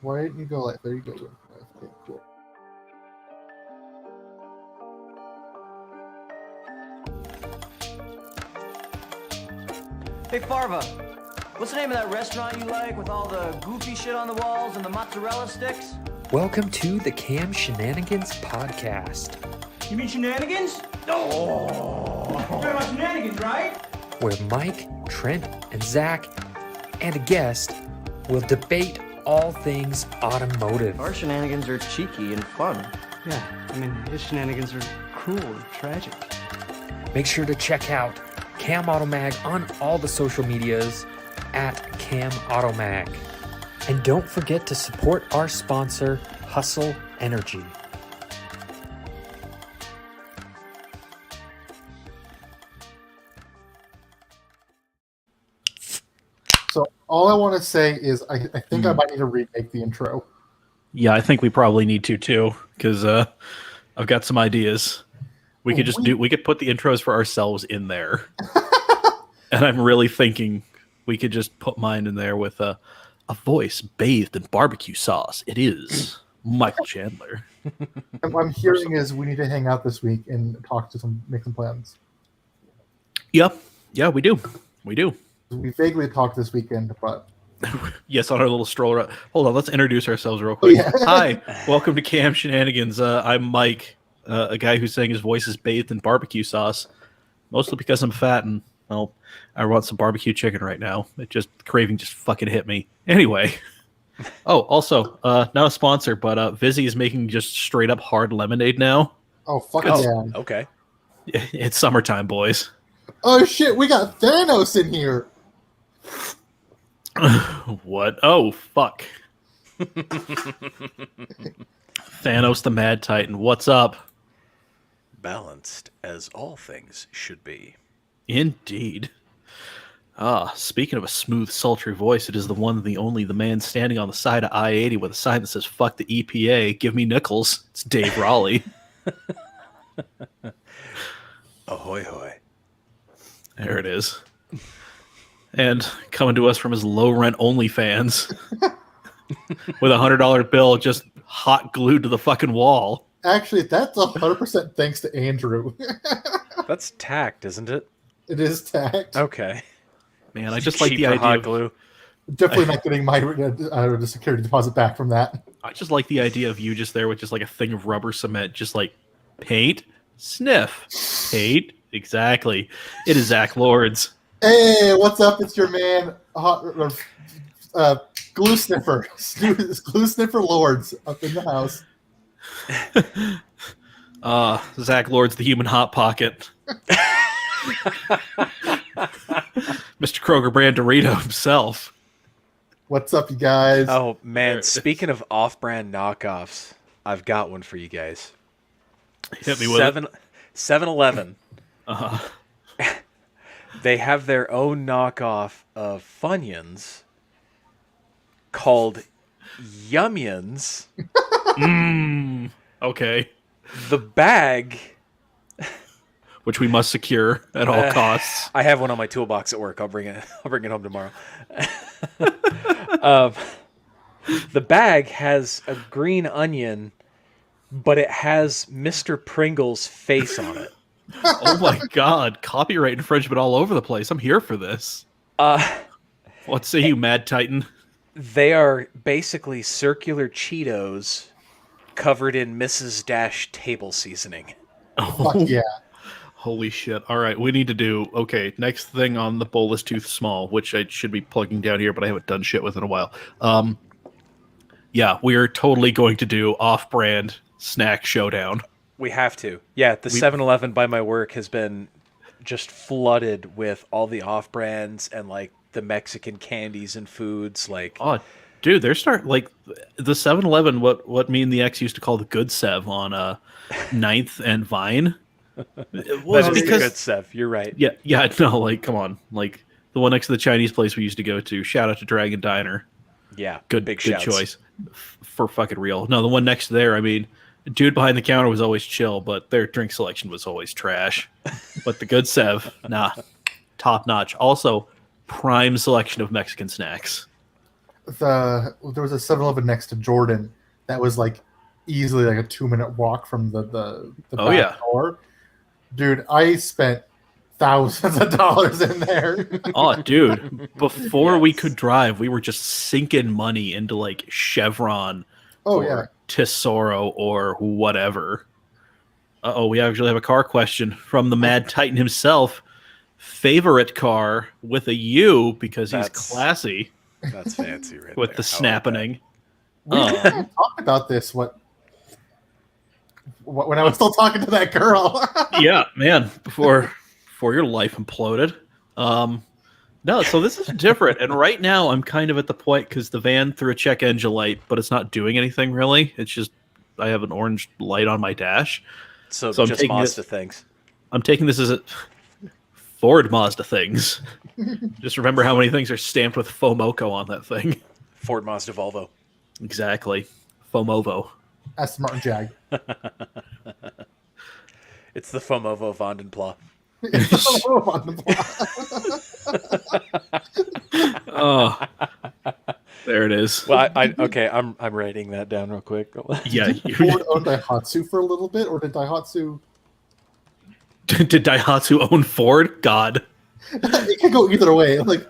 Why didn't you go like there? You go. Okay, cool. Hey, Farva, what's the name of that restaurant you like with all the goofy shit on the walls and the mozzarella sticks? Welcome to the Cam Shenanigans podcast, You mean Shenanigans? Oh! You're talking about Shenanigans, right? where Mike, Trent, and Zach, and a guest will debate all things automotive. Our shenanigans are cheeky and fun. Yeah, I mean, his shenanigans are cruel and tragic. Make sure to check out Cam Automag on all the social medias at Cam Automag. And don't forget to support our sponsor, Hustle Energy. So all I want to say is I think I might need to remake the intro. Yeah, I think we probably need to too, because I've got some ideas. We could we could put the intros for ourselves in there. And I'm really thinking we could just put mine in there with a voice bathed in barbecue sauce. It is Michael Chandler. What I'm hearing is we need to hang out this week and make some plans. Yep. Yeah, we do. We do. We vaguely talked this weekend, but Yes, on our little stroll around. Hold on, let's introduce ourselves real quick. Yeah. Hi, welcome to Cam Shenanigans. I'm Mike, a guy who's saying his voice is bathed in barbecue sauce, mostly because I'm fat and, well, I want some barbecue chicken right now. The craving just fucking hit me. Anyway. Oh, also, not a sponsor, but Vizzy is making just straight up hard lemonade now. oh fuck yeah! Okay. It's summertime, boys. Oh shit, we got Thanos in here. What? Oh, fuck. Thanos the Mad Titan. What's up? Balanced as all things should be. Indeed. Speaking of a smooth, sultry voice, it is the one, the only, the man standing on the side of I-80 with a sign that says, fuck the EPA, give me nickels. It's Dave Raleigh. Ahoy hoy. There it is. And coming to us from his low-rent OnlyFans with a $100 bill just hot glued to the fucking wall. Actually, that's 100% thanks to Andrew. That's tacked, isn't it? It is tagged. Okay. Man, I just like Cheap the for idea hot of, glue. Definitely not getting my security deposit back from that. I just like the idea of you just there with just like a thing of rubber cement, just like paint, sniff, paint. Exactly. It is Zach Lords. Hey, what's up? It's your man, Glue Sniffer. Glue Sniffer Lords up in the house. Zach Lords, the human hot pocket. Mr. Kroger brand Dorito himself. What's up, you guys? Oh, man. Speaking of off-brand knockoffs, I've got one for you guys. Hit me with it. 7-Eleven. Uh-huh. They have their own knockoff of Funyuns called Yumians. Okay. The bag... Which we must secure at all costs. I have one on my toolbox at work. I'll bring it home tomorrow. The bag has a green onion, but it has Mr. Pringle's face on it. Oh my god. Copyright infringement all over the place. I'm here for this. What say you, Mad Titan? They are basically circular Cheetos covered in Mrs. Dash table seasoning. Fuck yeah. Holy shit. All right, we need to do... Okay, next thing on the Bolus Tooth Small, which I should be plugging down here, but I haven't done shit with in a while. Yeah, we are totally going to do off-brand snack showdown. We have to. Yeah, the 7-Eleven by my work has been just flooded with all the off-brands and, like, the Mexican candies and foods. Like, Oh, dude, they're like, the 7-Eleven, what me and the ex used to call the Good Sev on 9th and Vine... It was that is because good stuff. You're right. yeah, no, like, come on, like the one next to the Chinese place we used to go to. Shout out to Dragon Diner. Yeah, Good shouts. choice. For fucking real. No, the one next to there, I mean, the dude behind the counter was always chill, but their drink selection was always trash. But the Good Sev, nah, top notch. Also, prime selection of Mexican snacks. there was a 7-Eleven next to Jordan that was like easily like a 2-minute walk from the Oh, back yeah. door. Dude, I spent thousands of dollars in there. Oh, dude, before we Yes. could drive, we were just sinking money into like Chevron Oh or yeah. Tesoro or whatever. Uh-oh, we actually have a car question from the Mad Titan himself. Favorite car with a U because he's That's- classy That's fancy, right with there. the I like that. snapping. We talked about this when I was still talking to that girl. Yeah, man, before your life imploded. No, so this is different. And right now I'm kind of at the point because the van threw a check engine light, but it's not doing anything really. It's just I have an orange light on my dash. So I'm just taking Mazda things. I'm taking this as a Ford Mazda things. Just remember how many things are stamped with FOMOCO on that thing. Ford Mazda Volvo. Exactly. FOMOVO. Aston Martin Jag. It's the Fomovo Vandenpla. Oh, there it is. Well, okay, I'm writing that down real quick. Yeah. Ford owned Daihatsu for a little bit, or did Daihatsu? Did Daihatsu own Ford? God. It could go either way. Like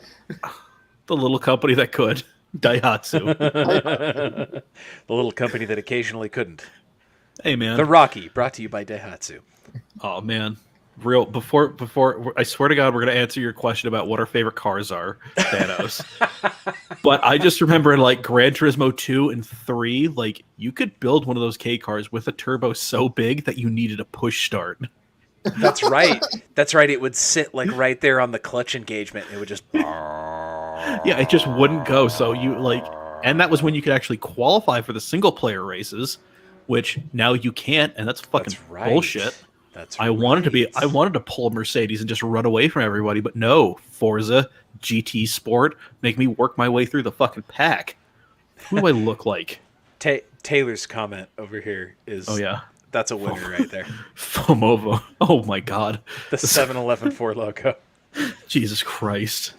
The little company that could. Daihatsu. The little company that occasionally couldn't. Hey, man. The Rocky, brought to you by Daihatsu. Oh, man. Real before I swear to God, we're gonna answer your question about what our favorite cars are, Thanos. But I just remember in like Gran Turismo 2 and 3, like you could build one of those K cars with a turbo so big that you needed a push start. That's right. That's right. It would sit like right there on the clutch engagement. It would just. Yeah, it just wouldn't go. So you like, and that was when you could actually qualify for the single player races, which now you can't, and that's fucking That's right. bullshit. That's I wanted to pull a Mercedes and just run away from everybody, but no, Forza GT Sport, make me work my way through the fucking pack. Who do I look like? Taylor's comment over here is. Oh yeah, That's a winner right there. FOMOVO. Oh my god, The 7-Eleven 4 logo. Jesus Christ,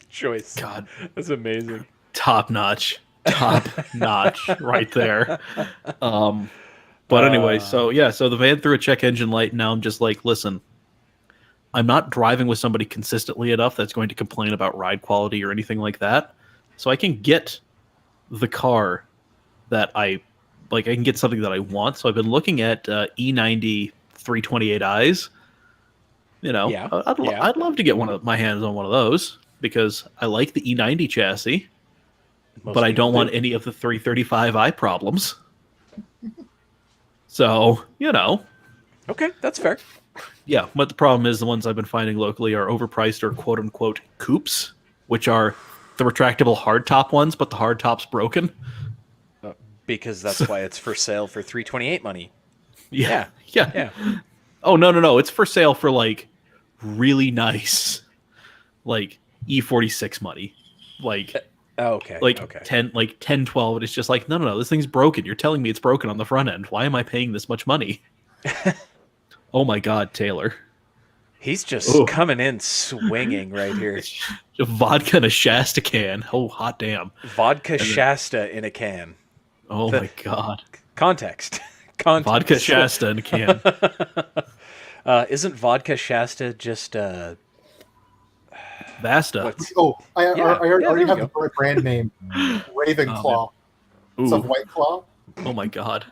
Choice. God, That's amazing. top notch right there. But anyway, so the van threw a check engine light. And now I'm just like, listen, I'm not driving with somebody consistently enough that's going to complain about ride quality or anything like that. So I can get the car that I like. I can get something that I want. So I've been looking at E90 328i's. You know, Yeah. I'd love to get my hands on one of those because I like the E90 chassis, but I don't want any of the 335i problems. So, you know. Okay, that's fair. Yeah, but the problem is the ones I've been finding locally are overpriced or quote-unquote coupes, which are the retractable hardtop ones, but the hardtop's broken. Because that's why it's for sale for $328 money. Yeah. Oh, no. It's for sale for, like, really nice, like, E46 money. Like... Okay. Like okay. 10, 12, and it's just like, no, this thing's broken. You're telling me it's broken on the front end. Why am I paying this much money? Oh my God, Taylor. He's just coming in swinging right here. Vodka in a Shasta can. Oh, hot damn. Vodka Shasta in a can. Oh my God. Context. Vodka Shasta in a can. Isn't Vodka Shasta just Vasta. I already there have we the brand name, Ravenclaw. It's a White Claw. Oh my God.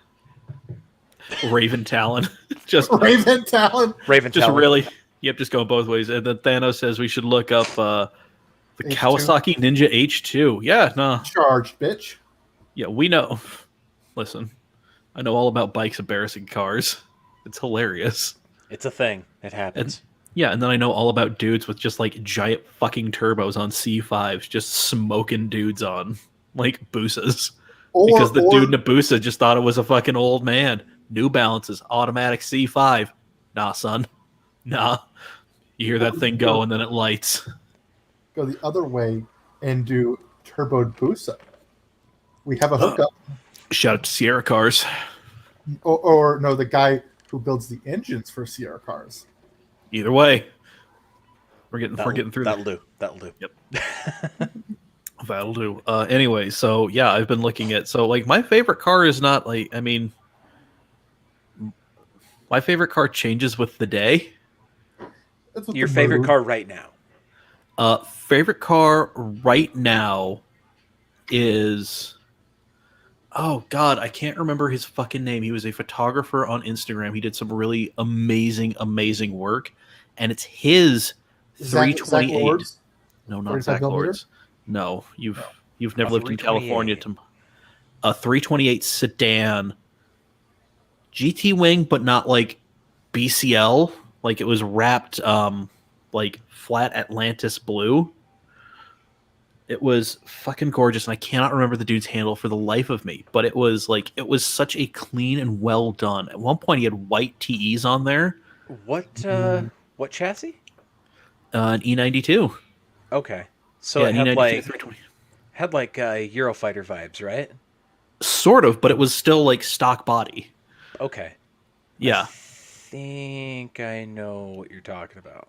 Raven Talon. Just Raven Talon. just really. Yep, just going both ways. And then Thanos says we should look up the H2. Kawasaki Ninja H2. Yeah, no. Charged, bitch. Yeah, we know. Listen, I know all about bikes embarrassing cars. It's hilarious. It's a thing. It happens. Yeah, and then I know all about dudes with just like giant fucking turbos on C5s, just smoking dudes on like Busas. Because the dude in a Busa just thought it was a fucking old man. New Balances, automatic C5. Nah, son. Nah. You hear that thing go and then it lights. Go the other way and do turboed Busa. We have a hookup. Shout out to Sierra Cars. Or no, the guy who builds the engines for Sierra Cars. Either way, we're getting through. That'll do. Yep. That'll do. Anyway, so yeah, I've been looking at like my favorite car is not like I mean, my favorite car changes with the day. That's what Your the favorite mood. car right now? Favorite car right now is oh god, I can't remember his fucking name. He was a photographer on Instagram. He did some really amazing work, and it's his Zach 328. Lords, No, not 45 Zach millimeter. Lords. No, you've No. you've never A lived in 328. California. To a 328 sedan, GT wing, but not like BCL. Like it was wrapped, like flat Atlantis blue. It was fucking gorgeous, and I cannot remember the dude's handle for the life of me. But it was such a clean and well done. At one point, he had white TEs on there. What chassis? An E92. Okay, so Yeah, it an had E92 like 320. Eurofighter vibes, right? Sort of, but it was still like stock body. Okay, Yeah. think I know what you're talking about.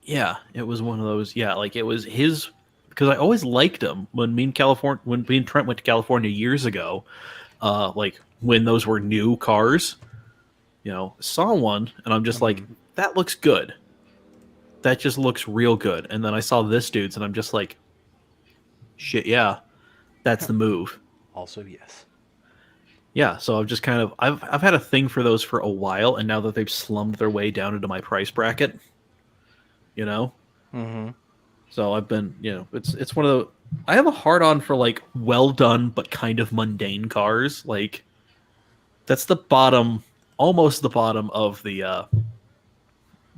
Yeah, it was one of those. Yeah, like it was his because I always liked him when me and Trent went to California years ago. Like when those were new cars, saw one and I'm just like, that looks good. That just looks real good. And then I saw this dude's and I'm just like, shit, yeah, that's the move. Also, yes. Yeah, so I've just kind of I've had a thing for those for a while, and now that they've slummed their way down into my price bracket, Mm-hmm. so I've been, it's one of the I have a hard on for like well done but kind of mundane cars. Like that's the bottom, almost the bottom of the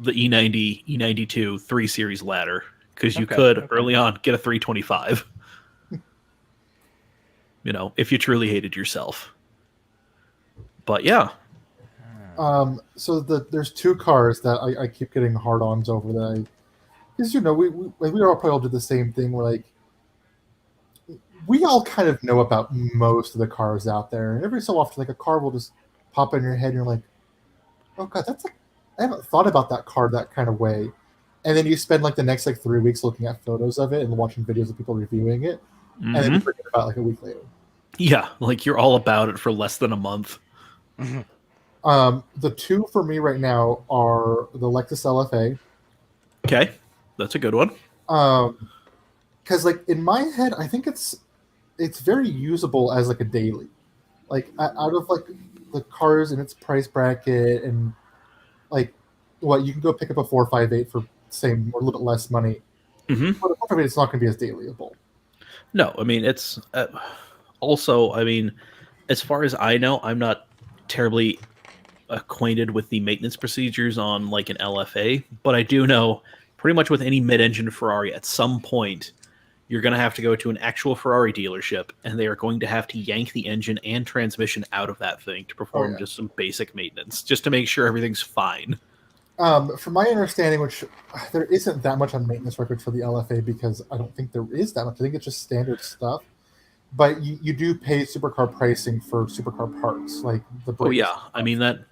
E90, E92 3 Series ladder because you could early on get a 325. If you truly hated yourself. But yeah. So there's two cars that I keep getting hard-ons over that because we all probably all do the same thing. We're like, we all kind of know about most of the cars out there, and every so often, like a car will just pop in your head, and you're like, oh god, I haven't thought about that car that kind of way. And then you spend like the next 3 weeks looking at photos of it and watching videos of people reviewing it, and then you forget about like a week later. Yeah, like you're all about it for less than a month. The two for me right now are the Lexus LFA. Okay, that's a good one. Because like in my head, I think it's very usable as like a daily, like out of like the cars in its price bracket, and like what you can go pick up a 458 for same or a little bit less money. Mm-hmm. But a 458 it's not going to be as dailyable. No, I mean it's also. I mean, as far as I know, I'm not terribly acquainted with the maintenance procedures on like an LFA, but I do know pretty much with any mid-engine Ferrari at some point you're going to have to go to an actual Ferrari dealership and they are going to have to yank the engine and transmission out of that thing to perform just some basic maintenance just to make sure everything's fine. From my understanding, which there isn't that much on maintenance records for the LFA because I don't think there is that much. I think it's just standard stuff. But you do pay supercar pricing for supercar parts, like the brakes. Oh yeah, I mean that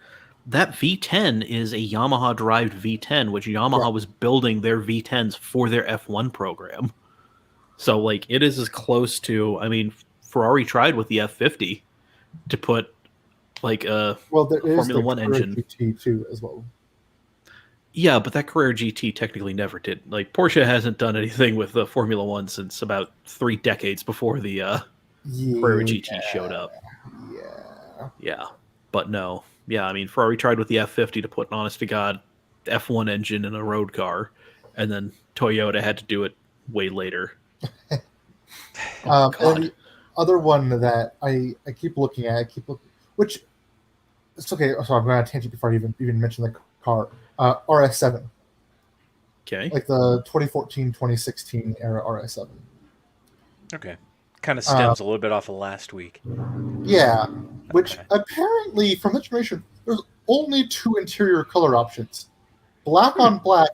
V10 is a Yamaha-derived V10, which Yamaha was building their V10s for their F1 program. So like it is as close to. I mean, Ferrari tried with the F50 to put like a Formula One engine. GT too as well. Yeah, but that Carrera GT technically never did. Like Porsche hasn't done anything with the Formula One since about 3 decades before the Carrera GT showed up. Yeah, but no. Yeah, I mean Ferrari tried with the F50 to put an honest to God F1 engine in a road car, and then Toyota had to do it way later. And the other one that I keep looking at, which it's okay. So I'm going on a tangent before I even mention the car. RS7. Okay. Like the 2014-2016 era RS7. Okay. Kind of stems a little bit off of last week. Yeah, which apparently from the information, there's only 2 interior color options. Black on black,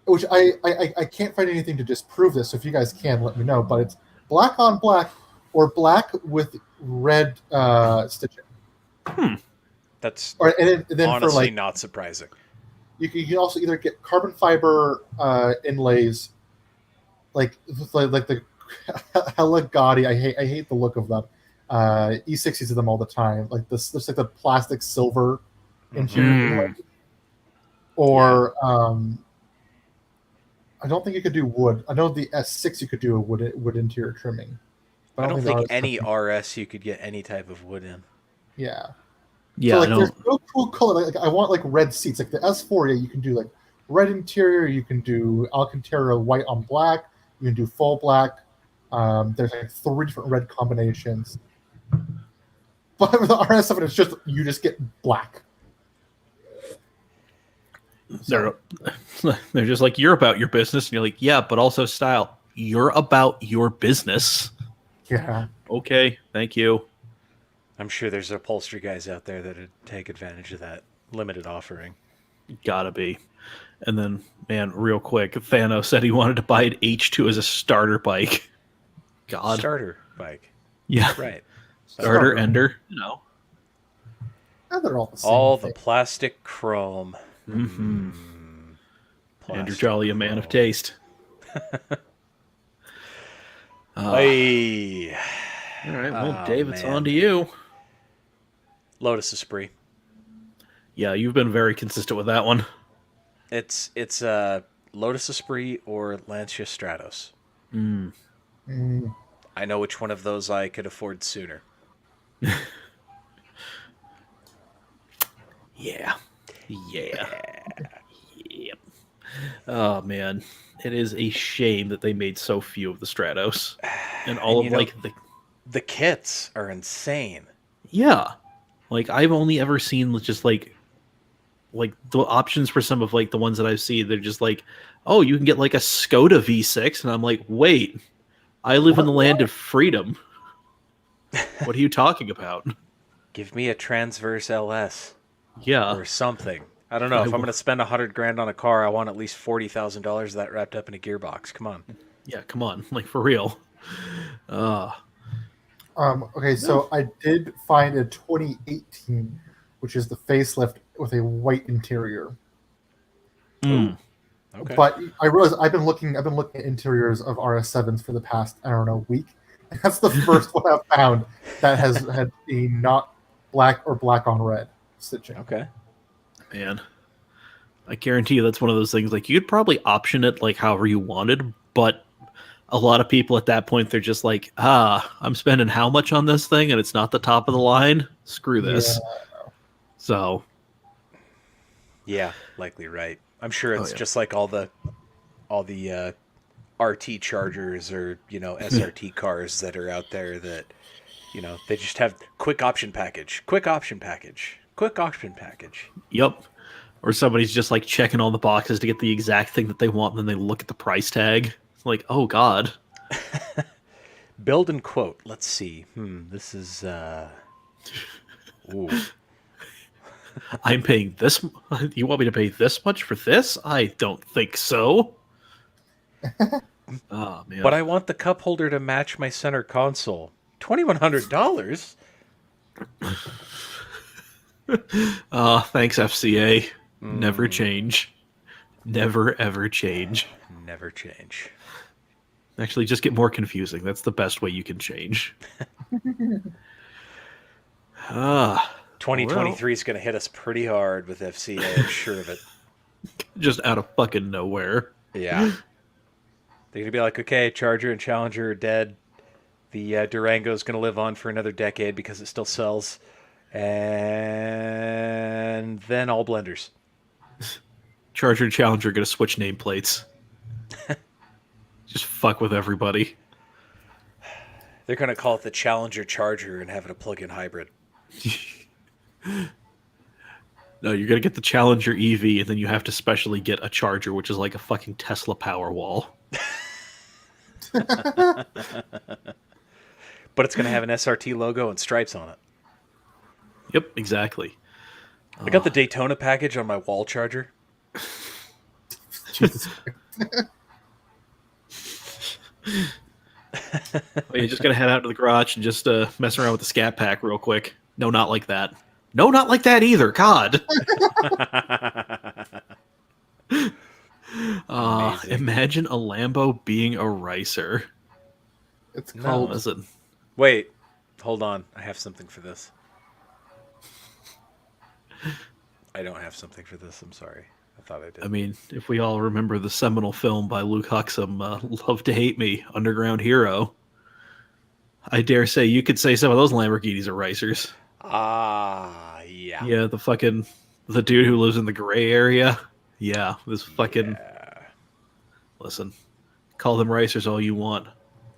which I can't find anything to disprove this, so if you guys can, let me know, but it's black on black or black with red stitching. That's and then honestly for not surprising. You can also either get carbon fiber inlays, like the hella gaudy. I hate the look of them. E60s of them all the time. Like this, there's like the plastic silver interior. Mm. Or I don't think you could do wood. I know the S6 you could do a wood interior trimming. But I don't the think RS any RS you could get any type of wood in. Yeah. Yeah, So I like, there's don't. no cool color. Like I want like red seats. Like the S4, yeah, you can do like red interior. You can do Alcantara white on black. You can do full black. There's like 3 different red combinations. But with the RS7, it's just you just get black. They're they're just like, you're about your business, and you're like, yeah, but also style. You're about your business. Yeah. Okay, thank you. I'm sure there's upholstery guys out there that would take advantage of that limited offering. Gotta be. And then, man, real quick, Thanos said he wanted to buy an H2 as a starter bike. God. Starter bike. Yeah. Right. Starter, Ender. You know. And they're all the same. All thing. the plastic chrome. Mm-hmm. Andrew Plastic Jolly, a man of chrome. taste. Hey. All right, well, Oh, Dave, it's man. on to you. Lotus Esprit. Yeah, you've been very consistent with that one. It's Lotus Esprit or Lancia Stratos. Mm. I know which one of those I could afford sooner. Yeah. Yep. Oh, man. It is a shame that they made so few of the Stratos. And all And, of, you know, like, the... The kits are insane. Yeah. Like, I've only ever seen just, like the options for some of, like, the ones that I've seen. They're just like, oh, you can get, like, a Skoda V6. And I'm like, wait, I live in the land of freedom. What are you talking about? Give me a Transverse LS Yeah. or something. I don't know. If I'm going to spend $100,000 on a car, I want at least $40,000 of that wrapped up in a gearbox. Come on. Yeah, come on. Like, for real. Okay, so I did find a 2018, which is the facelift with a white interior. Mm. Okay. But I realized I've been looking at interiors of RS7s for the past, I don't know, week. And that's the first one I've found that has had a not black or black on red stitching. Okay. Man, I guarantee you that's one of those things, like, you could probably option it like however you wanted, but a lot of people at that point, they're just like, I'm spending how much on this thing and it's not the top of the line? Screw this. Yeah. So, Yeah, likely right. I'm sure it's yeah. just like all the RT Chargers or, SRT cars that are out there that, they just have quick option package. yep. Or somebody's just like checking all the boxes to get the exact thing that they want, and then they look at the price tag. It's like, oh god. Build and quote. Let's see. This is ooh. I'm paying this. You want me to pay this much for this? I don't think so. Oh man. But I want the cup holder to match my center console. $2,100? Thanks, FCA. Never change. Never ever change. Never change. Actually, just get more confusing. That's the best way you can change. 2023 is going to hit us pretty hard with FCA. I'm sure of it. Just out of fucking nowhere. Yeah. They're going to be like, okay, Charger and Challenger are dead. The Durango is going to live on for another decade because it still sells. And then all blenders. Charger and Challenger are going to switch nameplates. Just fuck with everybody. They're going to call it the Challenger Charger and have it a plug-in hybrid. No, you're going to get the Challenger EV, and then you have to specially get a Charger, which is like a fucking Tesla Powerwall. But it's going to have an SRT logo and stripes on it. Yep, exactly. I got the Daytona package on my wall charger. Jesus. You're just going to head out to the garage and just mess around with the Scat Pack real quick. No, not like that. No, not like that either. God. Imagine a Lambo being a ricer. It's No. called. Listen, Wait, hold on. I have something for this. I don't have something for this. I'm sorry. I thought I did. I mean, if we all remember the seminal film by Luke Huxham, Love to Hate Me, Underground Hero, I dare say you could say some of those Lamborghinis are racers. Yeah. Yeah, the dude who lives in the gray area. Yeah, this fucking, Yeah. listen, call them racers all you want.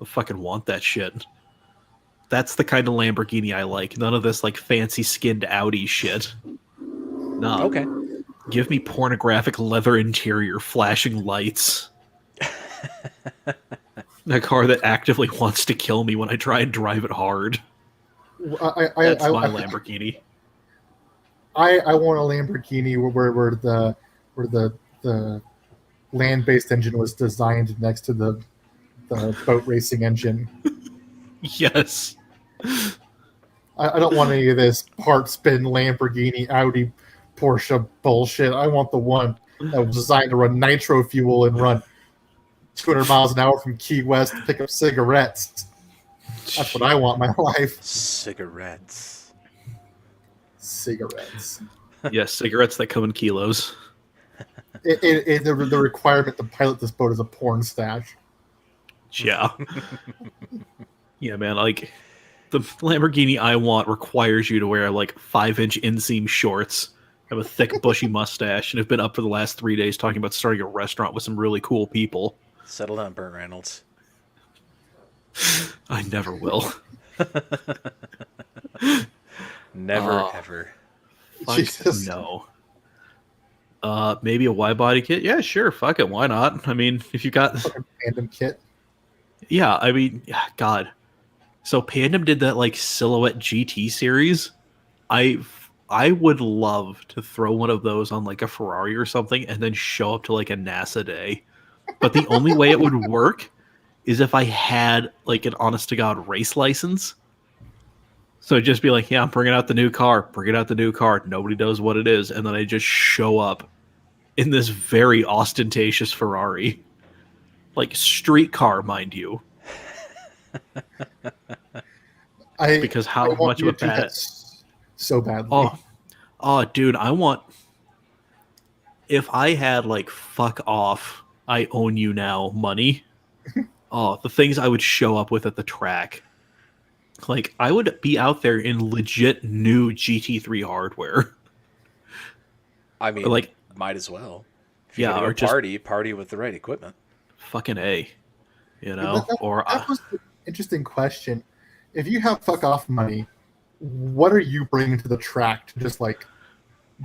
I fucking want that shit. That's the kind of Lamborghini I like. None of this like fancy skinned Audi shit. Nah. Okay. Give me pornographic leather interior, flashing lights. A car that actively wants to kill me when I try and drive it hard. That's my Lamborghini. I want a Lamborghini where the land based engine was designed next to the boat racing engine. Yes. I don't want any of this part spin Lamborghini, Audi, Porsche bullshit. I want the one that was designed to run nitro fuel and run 200 miles an hour from Key West to pick up cigarettes. That's what I want in my life. Cigarettes. Cigarettes. Yes, cigarettes that come in kilos. The requirement to pilot this boat is a porn stash. Yeah. Yeah, man, like the Lamborghini I want requires you to wear like 5-inch inseam shorts, have a thick bushy mustache, and have been up for the last 3 days talking about starting a restaurant with some really cool people. Settle down, Burt Reynolds. I never will. Never, ever. Fuck Jesus. no. Maybe a wide body kit? Yeah, sure. Fuck it. Why not? I mean, if you got Fucking Pandem kit. yeah, I mean, God. So Pandem did that like silhouette GT series. I would love to throw one of those on like a Ferrari or something and then show up to like a NASA day. But the only way it would work is if I had like an honest to God race license. So just be like, yeah, I'm bringing out the new car. Bring it out the new car. Nobody knows what it is. And then I just show up in this very ostentatious Ferrari. Like street car, mind you. Because how I want much you of a to do bad... that so badly. Oh, dude, I want... If I had, like, fuck off, I own you now money. Oh, the things I would show up with at the track. Like, I would be out there in legit new GT3 hardware. I mean, Like, might as well. If you're yeah, gonna or go just party with the right equipment. fucking A. You know? That was an interesting question. If you have fuck off money, what are you bringing to the track to just like,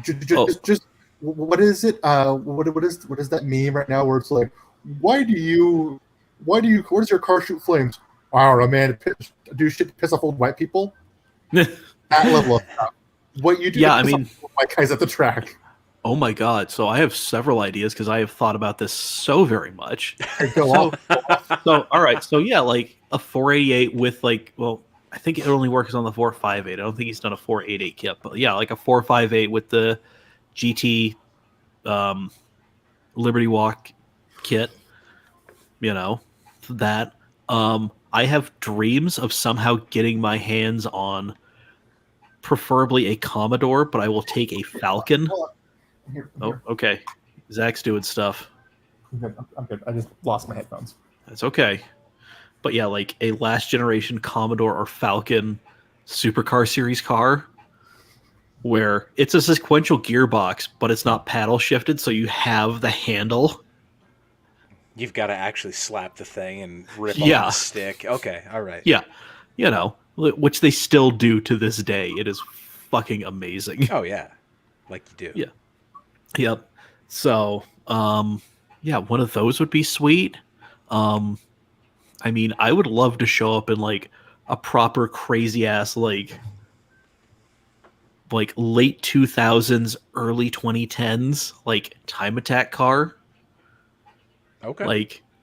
just what is it? What is that meme right now where it's like, why do you, where does your car shoot flames? I don't know, man. Do shit to piss off old white people. That level of stuff. What you do? Yeah, to I piss mean, off white guys at the track. oh my god. So I have several ideas because I have thought about this so very much. Go So, off. so all right. So yeah, like a 488 with like, well, I think it only works on the 458. I don't think he's done a 488 kit, but yeah, like a 458 with the GT Liberty Walk kit. You know, that. I have dreams of somehow getting my hands on preferably a Commodore, but I will take a Falcon. Oh, okay. Zach's doing stuff. I'm good. I just lost my headphones. That's okay. But yeah, like a last generation Commodore or Falcon supercar series car where it's a sequential gearbox, but it's not paddle shifted, so you have the handle. You've got to actually slap the thing and rip Yeah. off the stick. Okay, all right. Yeah. You know, which they still do to this day. It is fucking amazing. Oh yeah, like you do. Yeah. Yep. So, yeah, one of those would be sweet. I mean, I would love to show up in like a proper crazy ass like late 2000s, early 2010s like time attack car. Okay.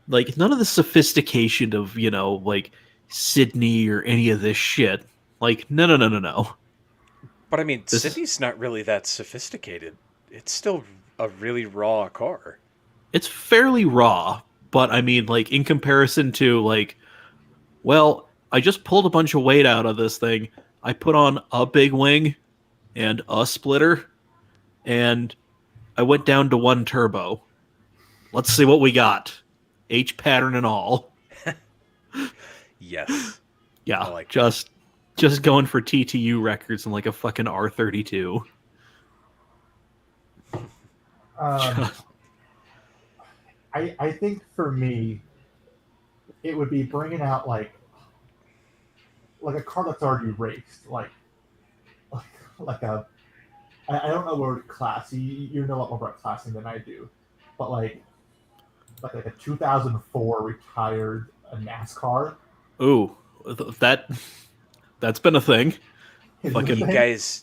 Like none of the sophistication of, you know, like Sydney or any of this shit. Like no. But I mean, Sydney's not really that sophisticated. It's still a really raw car. It's fairly raw, but I mean, like in comparison to like Well, I just pulled a bunch of weight out of this thing. I put on a big wing and a splitter, and I went down to 1 turbo. Let's see what we got. H pattern and all. Yes. Yeah, I like that. just going for TTU records and like a fucking R32. I think for me, it would be bringing out like a car that's already raced, like, like a I don't know the word class. You know a lot more about classing than I do, but like a 2004 retired NASCAR. Ooh, that's been a thing. Is Fucking- the You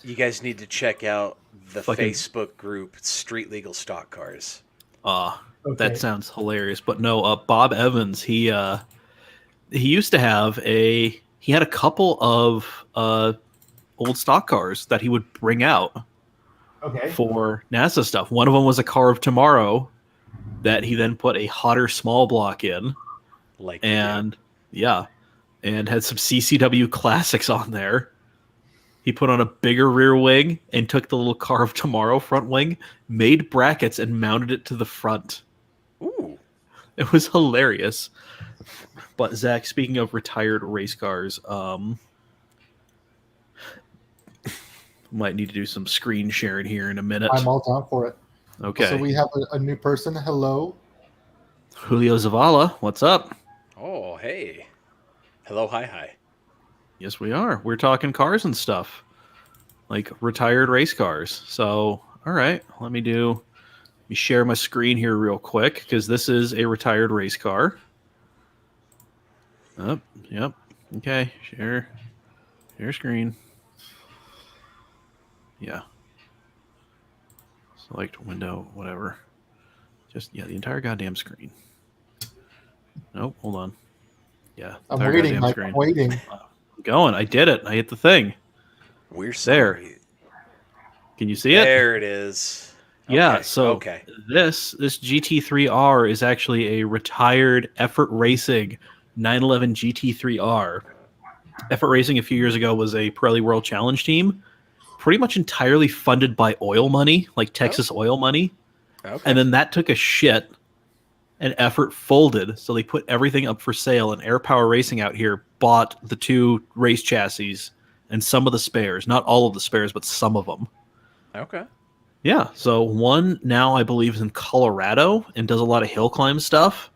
thing. guys need to check out the Fucking- Facebook group Street Legal Stock Cars. Okay. That sounds hilarious. But no, Bob Evans, he used to have he had a couple of old stock cars that he would bring out Okay. for NASA stuff. One of them was a car of tomorrow that he then put a hotter small block in, Like and and had some CCW classics on there. He put on a bigger rear wing and took the little car of tomorrow front wing, made brackets, and mounted it to the front. ooh, It was hilarious. But Zach, speaking of retired race cars, might need to do some screen sharing here in a minute. I'm all down for it. Okay. So we have a new person. Hello. Julio Zavala, what's up? oh hey, hello, hi. Yes, we are. We're talking cars and stuff, like retired race cars. So, all right, let me share my screen here real quick because this is a retired race car. Oh, yep. Okay, share screen. Yeah. Select window, whatever. Just the entire goddamn screen. Nope, hold on. Yeah, I'm entire waiting. goddamn Mike, screen. I'm waiting. I'm going. I did it. I hit the thing. We're There. sorry. Can you see it? There it is. Yeah, Okay, so okay. this GT3R is actually a retired Effort Racing 911 GT3R. Effort Racing a few years ago was a Pirelli World Challenge team, pretty much entirely funded by oil money, like Texas oil money. Okay. And then that took a shit, and Effort folded, so they put everything up for sale, and Air Power Racing out here bought the 2 race chassis and some of the spares. Not all of the spares, but some of them. okay. Yeah, so one now I believe is in Colorado and does a lot of hill climb stuff.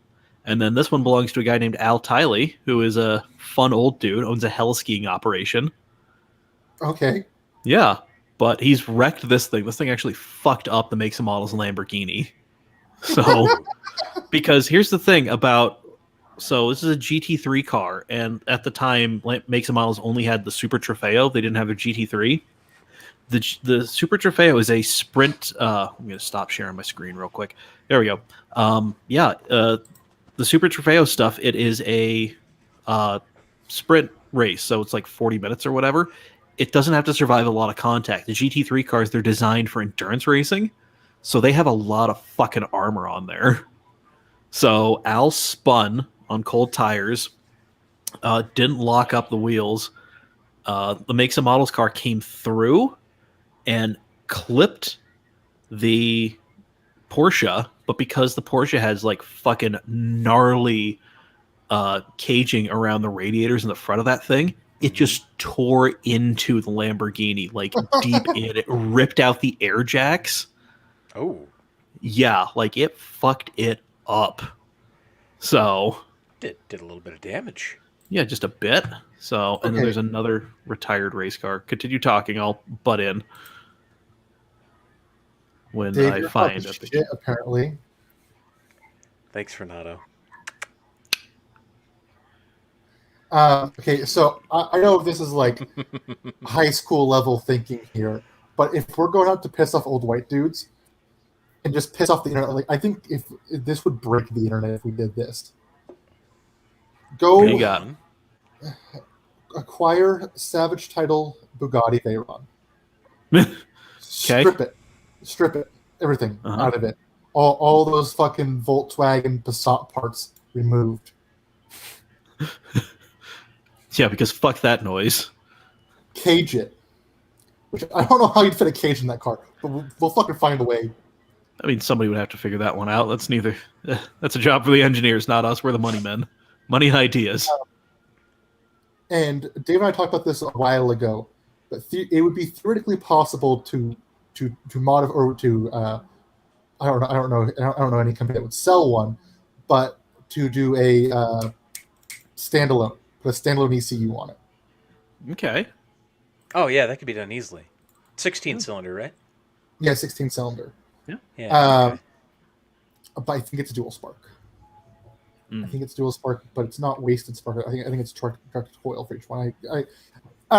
And then this one belongs to a guy named Al Tiley, who is a fun old dude, owns a hell skiing operation. Okay. Yeah, but he's wrecked this thing. This thing actually fucked up the makes and models Lamborghini. So, because here's the thing about, so this is a GT3 car, and at the time, makes and models only had the Super Trofeo. They didn't have a GT3. The Super Trofeo is a sprint. I'm going to stop sharing my screen real quick. There we go. The Super Trofeo stuff, it is a sprint race, so it's like 40 minutes or whatever. It doesn't have to survive a lot of contact. The GT3 cars, they're designed for endurance racing, so they have a lot of fucking armor on there. So Al spun on cold tires, didn't lock up the wheels. The makes and models car came through and clipped the Porsche, but because the Porsche has like fucking gnarly caging around the radiators in the front of that thing, it just tore into the Lamborghini, like deep in it, ripped out the air jacks. Oh, Yeah, like it fucked it up. So did a little bit of damage. yeah, just a bit. So and then Okay. there's another retired race car. Continue talking, I'll butt in when Dave, I you're find fucking it. shit, apparently. Thanks, Renato. Okay, so I know this is like high school level thinking here, but if we're going out to piss off old white dudes and just piss off the internet, like I think if this would break the internet if we did this. Go What do you got? acquire Savage Title Bugatti Veyron. Strip it, everything Uh-huh. out of it. All those fucking Volkswagen Passat parts removed. Yeah, because fuck that noise. Cage it. Which I don't know how you'd fit a cage in that car, but we'll fucking find a way. I mean, somebody would have to figure that one out. That's neither. That's a job for the engineers, not us. We're the money men. Money and ideas. And Dave and I talked about this a while ago, but it would be theoretically possible to modify or to I don't know any company that would sell one, but to do a standalone, put a standalone ECU on it. Okay. Oh yeah, that could be done easily. 16-cylinder, right? Yeah, 16 cylinder. Yeah. Okay. But I think it's dual spark. Mm. I think it's dual spark, but it's not wasted spark. I think it's truck coil for each one. I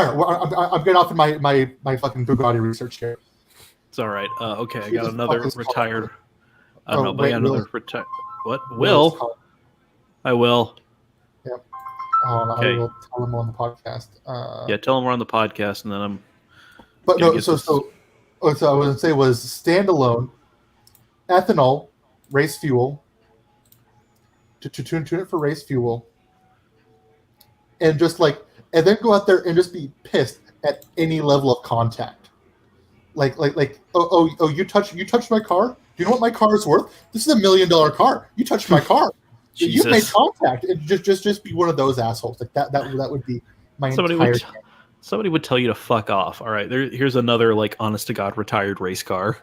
don't know. I'm getting off in my fucking Bugatti research here. It's all right. Okay, I You got just another fuck this retired. car. I don't know, but I got Will. another retired. What? Will's Will? calling. I will. Yep. Okay. I will tell him on the podcast. Yeah, tell them we're on the podcast, and then I'm. But gonna no, get so this- so I was going to say was standalone, ethanol, race fuel, to tune it for race fuel, and and then go out there and just be pissed at any level of contact. You touched my car. Do you know what my car is worth? This is $1 million car. You touched my car. You made Jesus. contact. And just be one of those assholes. Like that would be my Somebody entire. somebody would tell you to fuck off. All right, here's another like honest to god retired race car.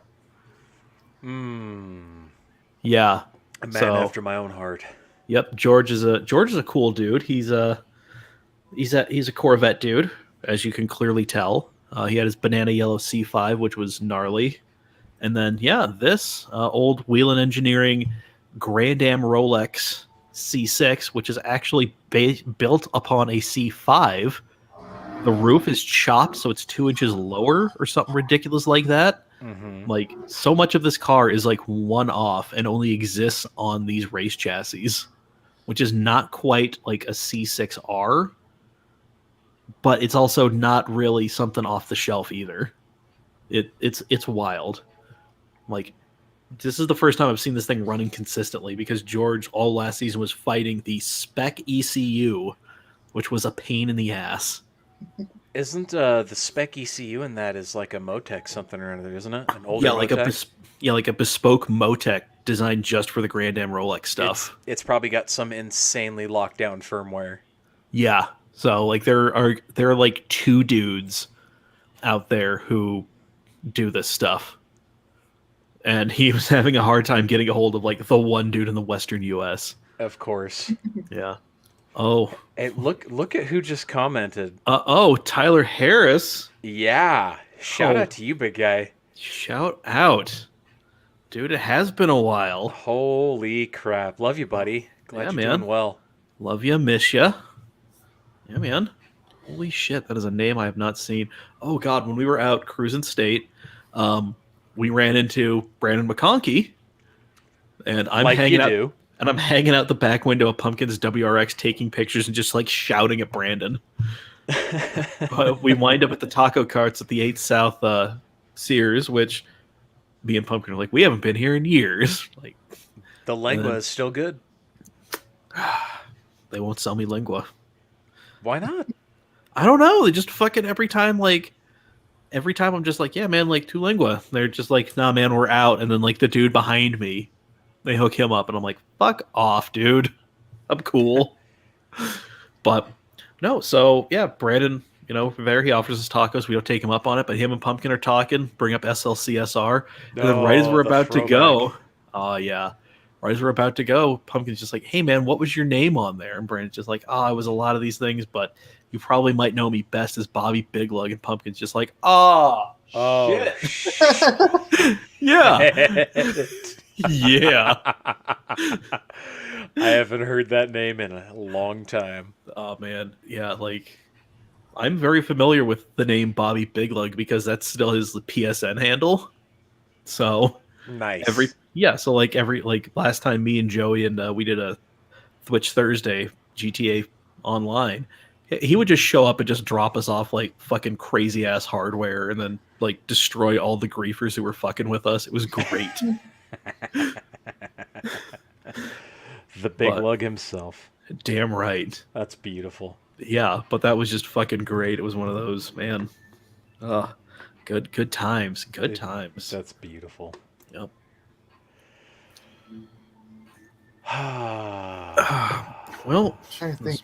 Yeah. A man after my own heart. Yep, George is a cool dude. He's a Corvette dude, as you can clearly tell. He had his banana yellow C5, which was gnarly, and then this old Whelen Engineering Grand Am Rolex C6, which is actually built upon a C5. The roof is chopped, so it's 2 inches lower, or something ridiculous like that. Mm-hmm. Like, so much of this car is like one off and only exists on these race chassis, which is not quite like a C6R, but it's also not really something off the shelf either. It's wild. Like, this is the first time I've seen this thing running consistently, because George all last season was fighting the spec ECU, which was a pain in the ass. Isn't the spec ECU in that is like a Motec something or another, isn't it? An older Like Motec? a bespoke Motec designed just for the Grand Am Rolex stuff. It's probably got some insanely locked down firmware. Yeah. So like there are like 2 dudes out there who do this stuff. And he was having a hard time getting a hold of like the one dude in the Western US. Of course. Yeah. Oh. Hey, look at who just commented. Tyler Harris. Yeah. Shout out to you, big guy. Shout out. Dude, it has been a while. Holy crap. Love you, buddy. Glad you're doing well. Love ya, miss ya. Yeah, man. Holy shit, that is a name I have not seen. Oh god, when we were out cruising state, we ran into Brandon McConkey, and I'm Like hanging you out. do. And I'm hanging out the back window of Pumpkin's WRX taking pictures and just like shouting at Brandon. But we wind up at the taco carts at the 8th South Sears, which me and Pumpkin are like, we haven't been here in years. Like, The lengua is still good. they won't sell me lingua. Why not? I don't know. They just fucking every time I'm just like, yeah, man, like 2 lingua. They're just like, nah, man, we're out. And then like the dude behind me, they hook him up, and I'm like, fuck off, dude. I'm cool. But no, so yeah, Brandon, there he offers us tacos. We don't take him up on it, but him and Pumpkin are talking, bring up SLCSR. And then right as we're about to go, right as we're about to go, Pumpkin's just like, hey man, what was your name on there? And Brandon's just like, I was a lot of these things, but you probably might know me best as Bobby Big Lug. And Pumpkin's just like, shit. Yeah. Yeah. I haven't heard that name in a long time. Oh man, yeah, like I'm very familiar with the name Bobby Big Lug because that's still his PSN handle. So nice. Every last time me and Joey and we did a Twitch Thursday GTA Online, he would just show up and just drop us off like fucking crazy ass hardware and then like destroy all the griefers who were fucking with us. It was great. The big lug himself. Damn right. That's beautiful. Yeah, but that was just fucking great. It was one of those, man. Good times. Good times. That's beautiful. Yep. Well, trying to think.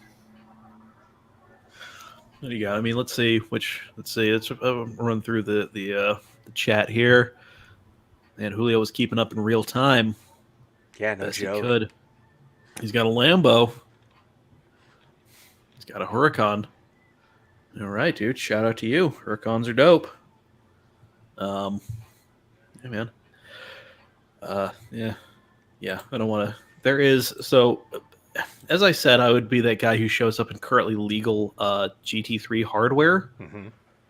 what do you got? I mean, let's see. Let's run through the chat here. And Julio was keeping up in real time. Yeah, no Best he joke. could. He's got a Lambo. He's got a Huracan. All right, dude. Shout out to you. Huracans are dope. Yeah, man. Yeah. I don't want to. There is as I said, I would be that guy who shows up in currently legal GT3 hardware. Mm-hmm.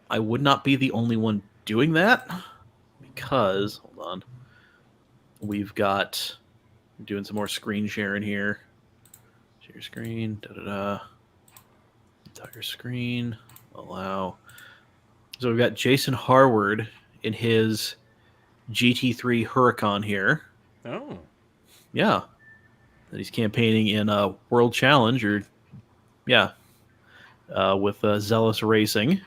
I would not be the only one doing that because hold on, we're doing some more screen sharing here. Share screen. Entire screen. Allow. So we've got Jason Harward in his GT3 Huracan here. Oh. Yeah. That he's campaigning in a World Challenge with Zealous Racing.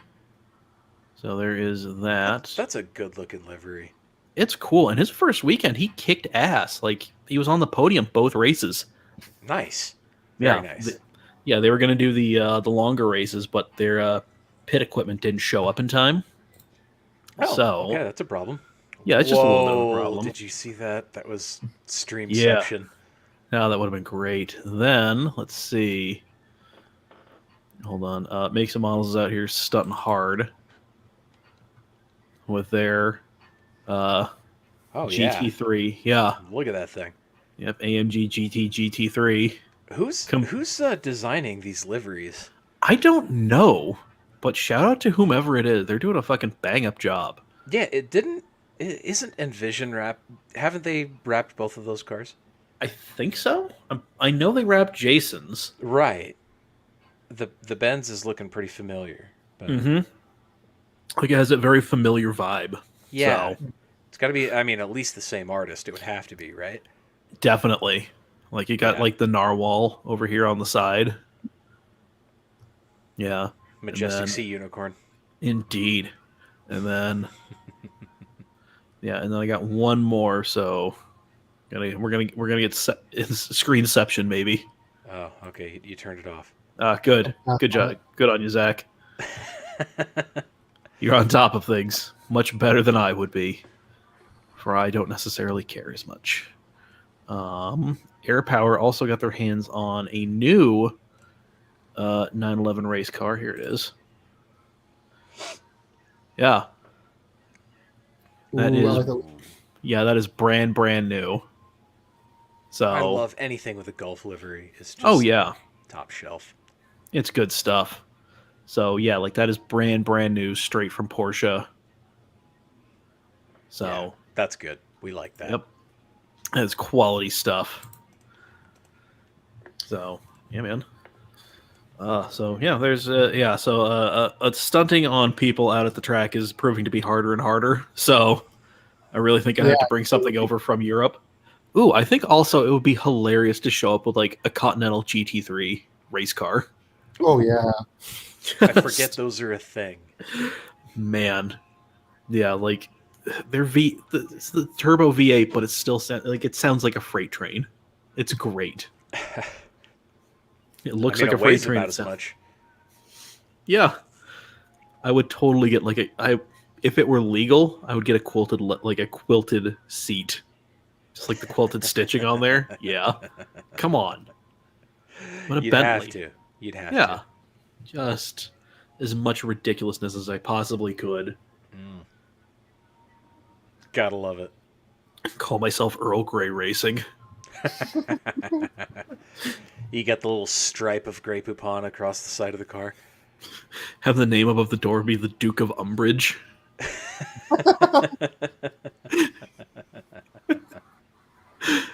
So there is that. That's a good looking livery. It's cool. And his first weekend, he kicked ass. Like, he was on the podium both races. Nice. Very nice. They were going to do the longer races, but their pit equipment didn't show up in time. Okay, that's a problem. Yeah, it's just a little bit of a problem. Did you see that? That was Streamception. No, that would have been great. Then, let's see. Hold on. Makes and Models is out here stunting hard with their GT3. Yeah. Look at that thing. Yep, AMG GT3. Who's designing these liveries? I don't know, but shout out to whomever it is. They're doing a fucking bang-up job. Yeah, isn't Envision wrapped? Haven't they wrapped both of those cars? I think so. I know they wrapped Jason's. Right. The Benz is looking pretty familiar. But... Mm-hmm. Like, it has a very familiar vibe. Yeah. So. It's got to be, I mean, at least the same artist. It would have to be, right? Definitely. Like, you got, like, the narwhal over here on the side. Yeah. Majestic Sea Unicorn. Indeed. And then... yeah, and then I got one more, so... We're gonna get screenception, maybe. Oh, okay. You turned it off. Good job. Good on you, Zach. You're on top of things much better than I would be, for I don't necessarily care as much. Air Power also got their hands on a new 911 race car. Here it is. Yeah, that is brand new. So I love anything with a Gulf livery. It's just top shelf. It's good stuff. So yeah, like that is brand new, straight from Porsche. So yeah, that's good. We like that. Yep, it's quality stuff. So yeah, man. So yeah, there's stunting on people out at the track is proving to be harder and harder. So I really think I have to bring something over from Europe. Ooh, I think also it would be hilarious to show up with like a Continental GT3 race car. Oh yeah. I forget those are a thing. Man. Yeah, like it's the turbo V8, but it's still it sounds like a freight train. It's great. It looks like a freight train. About as much. Yeah. I would totally get if it were legal, I would get a quilted seat. Just like the quilted stitching on there. Yeah. Come on. What a You'd Bentley. have to. You'd have to. Yeah. Just as much ridiculousness as I possibly could. Gotta love it. Call myself Earl Grey Racing. You got the little stripe of Grey Poupon across the side of the car. Have the name above the door be the Duke of Umbridge.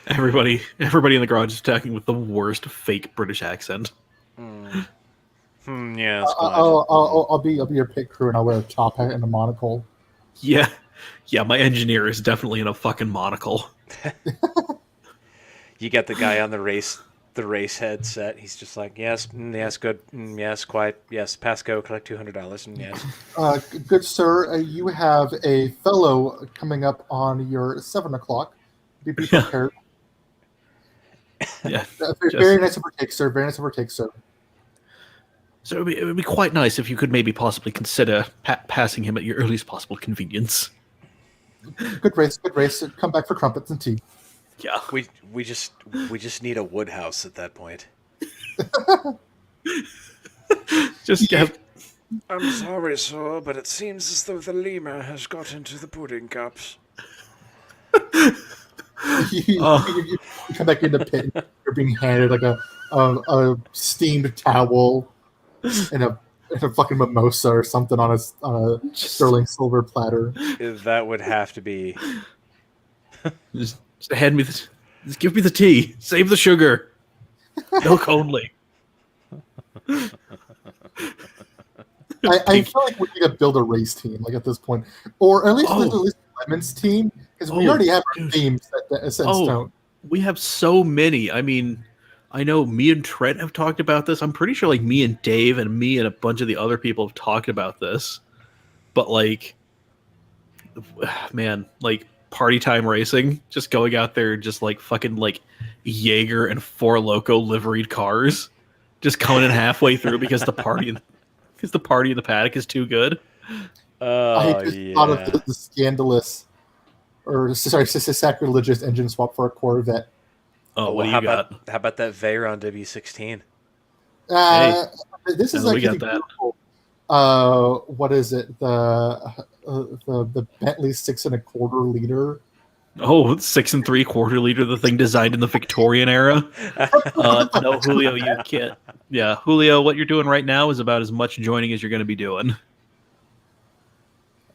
Everybody in the garage is attacking with the worst fake British accent. Yeah. I'll be your pit crew, and I'll wear a top hat and a monocle. Yeah. My engineer is definitely in a fucking monocle. You got the guy on the the race headset. He's just like, yes, yes, good, yes, quite, yes, pass go, collect $200, and yes. Good sir, you have a fellow coming up on your 7 o'clock. Be prepared. Yeah. Very nice overtake, sir. Very nice overtake, sir. So it would be quite nice if you could maybe possibly consider passing him at your earliest possible convenience. Good race, good race. Come back for crumpets and tea. Yeah. We just need a wood house at that point. Just have... I'm sorry, sir, but it seems as though the lemur has got into the pudding cups. You come back in the pit. You're being handed like a steamed towel and a fucking mimosa or something on a sterling silver platter. That would have to be. Just hand me this. Just give me the tea. Save the sugar. Milk only. I feel like we need to build a race team, like at this point, or at least Lemon's team, because we already have our themes that set in stone. We have so many. I mean, I know me and Trent have talked about this. I'm pretty sure like me and Dave and me and a bunch of the other people have talked about this. But like, man, like party time racing, just going out there, just like fucking like Jaeger and Four Loko liveried cars, just coming in halfway through because the party in the paddock is too good. I just thought of the scandalous, or sorry, sacrilegious engine swap for a Corvette. Oh, what do you got? How about that Veyron W16? This is we actually got that. beautiful. What is it? The Bentley 6 1/4 liter. Oh, 6 3/4 liter, the thing designed in the Victorian era. No, Julio, you can't. Yeah, Julio, what you're doing right now is about as much joining as you're going to be doing.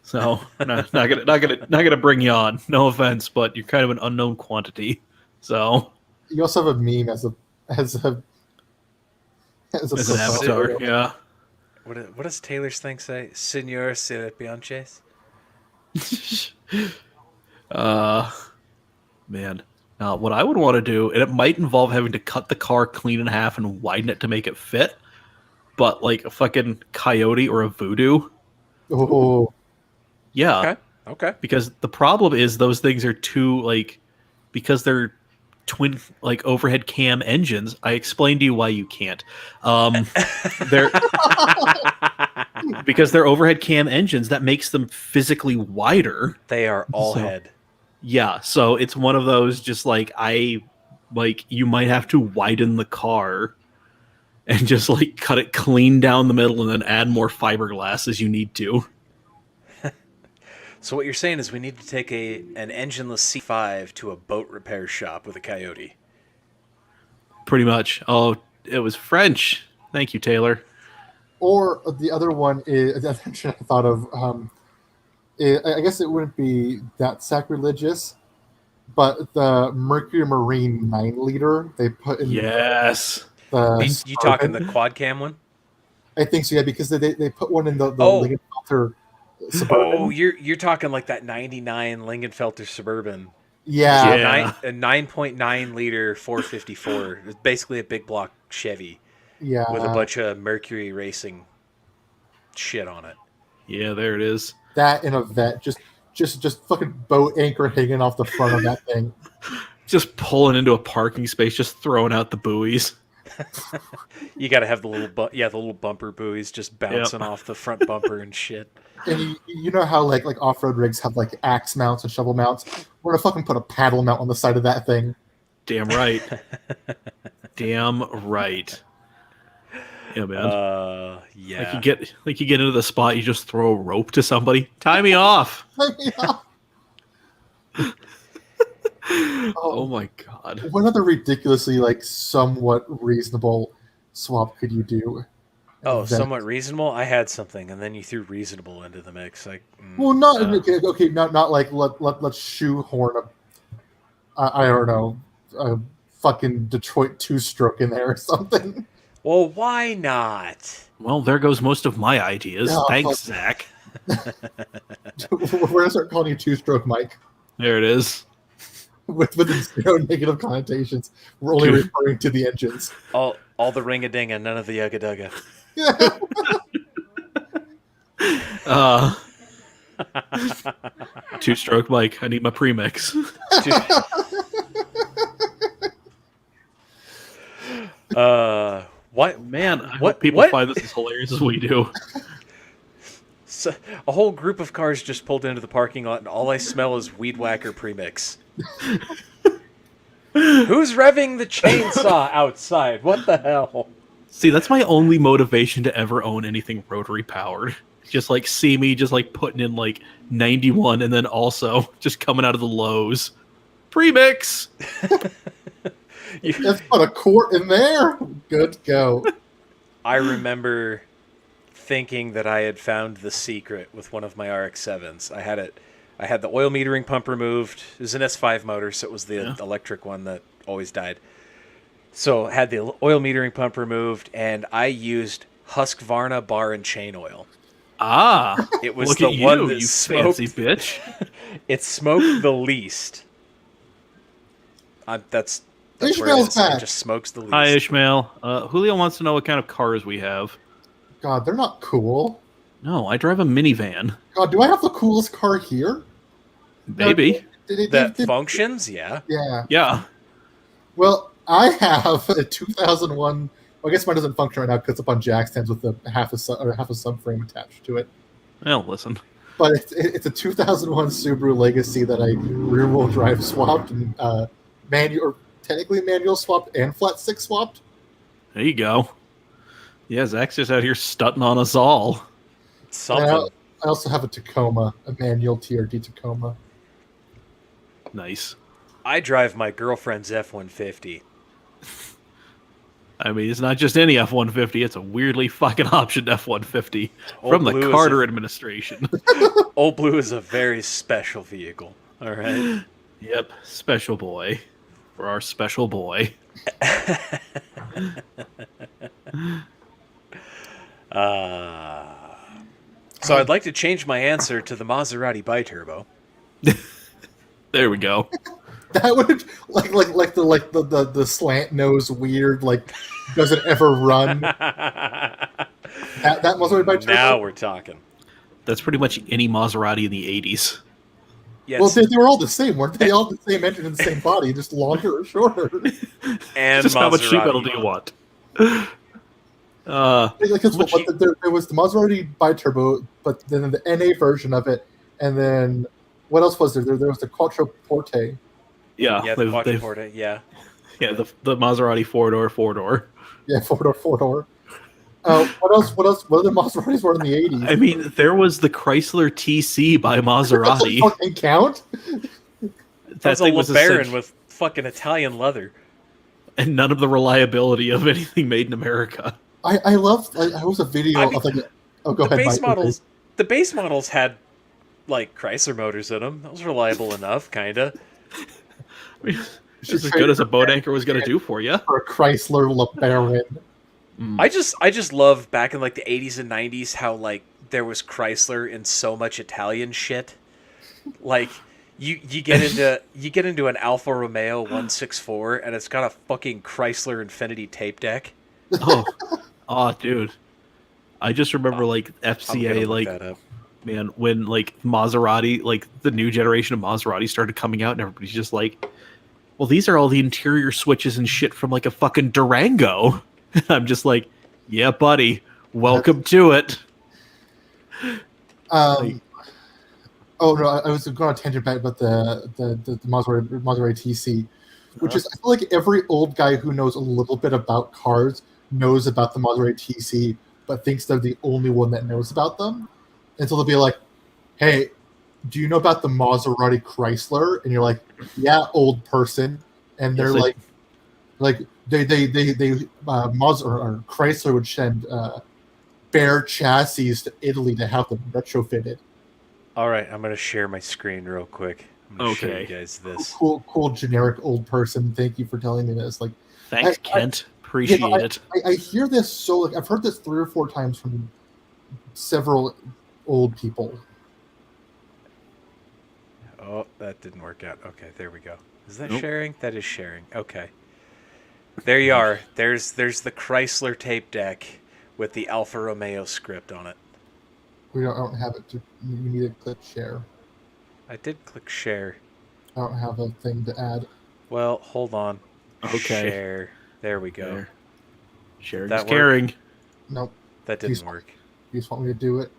So, not gonna bring you on. No offense, but you're kind of an unknown quantity. So, you also have a meme as an avatar. Yeah. What does Taylor's thing say? Senor se Bianches? Man. Now, what I would want to do, and it might involve having to cut the car clean in half and widen it to make it fit, but like a fucking Coyote or a Voodoo. Oh. Yeah. Okay. Because the problem is those things are too, like, because they're twin, like, overhead cam engines. I explained to you why you can't. They're because they're overhead cam engines, that makes them physically wider. They are all head. Yeah, so it's one of those just like you might have to widen the car and just like cut it clean down the middle and then add more fiberglass as you need to. So what you're saying is we need to take an engineless C5 to a boat repair shop with a Coyote. Pretty much. Oh, it was French. Thank you, Taylor. Or the other one is, I thought of, I guess it wouldn't be that sacrilegious, but the Mercury Marine 9 liter they put in. Yes. You talking the quad cam one? I think so, yeah, because they put one in the Lingenfelter Suburban. Oh, you're talking like that 99 Lingenfelter Suburban. Yeah. A 9.9 liter 454. It's basically a big block Chevy. Yeah. With a bunch of Mercury racing shit on it. Yeah, there it is. That in a vet, just fucking boat anchor hanging off the front of that thing. Just pulling into a parking space, just throwing out the buoys. You got to have the little bumper buoys just bouncing off the front bumper and shit. And you know how like off-road rigs have like axe mounts and shovel mounts? We're gonna fucking put a paddle mount on the side of that thing. Damn right. Damn right. Yeah, man. Yeah. Like you get into the spot, you just throw a rope to somebody. Tie me off. Oh my god. What other ridiculously like somewhat reasonable swap could you do? Oh, somewhat reasonable. I had something, and then you threw reasonable into the mix. Well, not okay. Not like let's shoehorn I don't know, a fucking Detroit 2-stroke in there or something. Well, why not? Well, there goes most of my ideas. Oh, thanks, Zach. We're gonna start calling you 2-stroke Mike. There it is. with zero negative connotations. We're only referring to the engines. All the ring-a-ding and none of the yugga-dugga. Two-stroke Mike. I need my premix. What? Man, I What- hope people what? find this as hilarious as we do. So, a whole group of cars just pulled into the parking lot, and all I smell is Weed Whacker premix. Who's revving the chainsaw outside? What the hell? See, that's my only motivation to ever own anything rotary powered. Just like see me just like putting in like 91 and then also just coming out of the lows. Premix! Let's put a quart in there. Good go. I remember thinking that I had found the secret with one of my RX-7s. I had the oil metering pump removed. It was an S5 motor, so it was the electric one that always died. So I had the oil metering pump removed, and I used Husqvarna bar and chain oil. Ah! It was look the at you, one that you smoked. fancy bitch. It smoked the least. That's where it Ishmael's is. It back. just smokes the least. Hi, Ishmael. Julio wants to know what kind of cars we have. God, they're not cool. No, I drive a minivan. God, do I have the coolest car here? Maybe. That functions, yeah. Yeah. Yeah. Well, I have a 2001. Well, I guess mine doesn't function right now because it's up on jack stands with half a subframe attached to it. Well, listen. But it's a 2001 Subaru Legacy that I rear-wheel drive swapped and technically manual swapped and flat stick swapped. There you go. Yeah, Zach's just out here stunting on us all. Something. I also have a Tacoma, a manual TRD Tacoma. Nice. I drive my girlfriend's F-150. I mean, it's not just any F-150. It's a weirdly fucking optioned F-150 Old from the Blue is Carter administration. Old Blue is a very special vehicle. All right. Yep, special boy. For our special boy. So I'd like to change my answer to the Maserati biturbo. There we go. That would like the slant nose weird doesn't ever run. that Maserati by turbo. Now we're talking. That's pretty much any Maserati in the 80s. Yes. Well, they were all the same, weren't they? All the same engine and the same body, just longer or shorter. And Just how much sheet metal Maserati. do you want? There was the Maserati biturbo, but then the NA version of it, and then what else was there? There was the Quattroporte. Yeah, Yeah, the Quattroporte, yeah. Yeah, the Maserati four-door. Yeah, four door. What else? What other Maseratis were in the 80s? I mean, there was the Chrysler TC by Maserati. Fucking count? That's a thing was LeBaron with fucking Italian leather. and none of the reliability of anything made in America. I was a video of go The ahead, base Mike. models. The base models had like Chrysler motors in them. That was reliable enough, kinda. I mean, it's as good as a boat anchor was going to do for you. For a Chrysler LeBaron. I just love back in like the 80s and 90s how like there was Chrysler in so much Italian shit. Like you get into an Alfa Romeo 164 and it's got a fucking Chrysler Infinity tape deck. Oh, dude. I just remember like I'm gonna FCA look like that up. man when like Maserati like the new generation of Maserati started coming out and everybody's just like, well, these are all the interior switches and shit from like a fucking Durango. I'm just like, yeah, buddy, welcome to it. Oh no, I was going on a tangent back about the Maserati TC, which is, I feel like every old guy who knows a little bit about cars knows about the Maserati TC, but thinks they're the only one that knows about them. And so they'll be like, "Hey, do you know about the Maserati Chrysler?" And you're like, "Yeah, old person." And they're Yes, Chrysler would send bare chassis to Italy to have them retrofitted. All right, I'm gonna share my screen real quick. I'm gonna show you Okay. guys this. Cool, generic old person. Thank you for telling me this. Like, Thanks, Kent. Appreciate it. I hear this so I've heard this 3 or 4 times from several old people. Oh, that didn't work out. Okay, there we go. Is that Nope. sharing? That is sharing. Okay. There you are. There's the Chrysler tape deck with the Alfa Romeo script on it. I don't have it. You need to click share. I did click share. I don't have a thing to add. Well, hold on. Okay. Share. There we go. There. Sharing that is work? caring. Nope. That didn't work. You just want me to do it?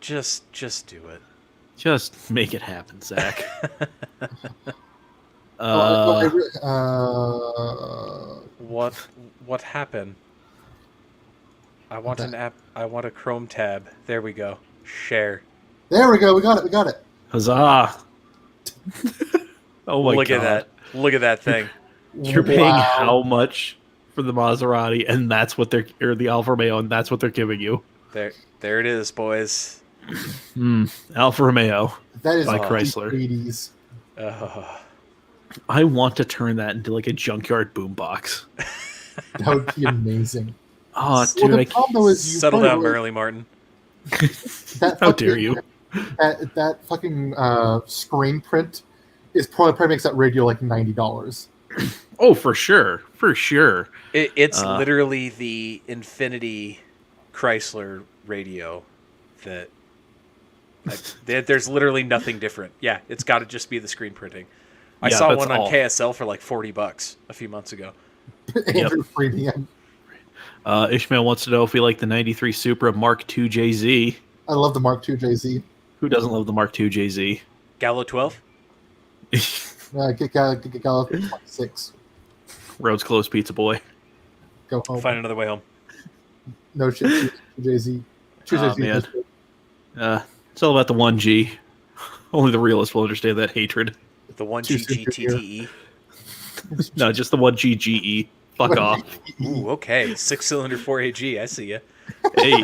Just do it. Just make it happen, Zach. What happened? I want an app. I want a Chrome tab. There we go. Share. There we go. We got it. Huzzah! Oh my Look god! at that! Look at that thing. You're paying Wow. how much for the Maserati, and that's what they're, or the Alfa Romeo, and that's what they're giving you. There it is, boys. Alfa Romeo That is by Chrysler. 80s. I want to turn that into like a junkyard boombox. That would be amazing. Oh, Well, dude! the problem though is you Settle probably down, would- Burley Martin. That How fucking- dare you? That fucking screen print is probably makes that radio like $90. Oh, for sure, for sure. It's literally the Infinity Chrysler radio that. There's literally nothing different. Yeah, it's got to just be the screen printing. I Yeah, saw that's one on all. KSL for like $40 a few months ago. Andrew Freemium. Ishmael wants to know if we like the '93 Supra Mark II JZ. I love the Mark II JZ. Who doesn't love the Mark II JZ? Gallo 12? Get 26. Roads closed, Pizza Boy. Go home. Find another way home. No shit. Choose JZ. Choose Oh, JZ. man. It's all about the 1G. Only the realist will understand that hatred. The one Too soon to GGTTE. No, just the 1G GE. Fuck off. Ooh, okay. 6-cylinder 4AG. I see ya. Hey.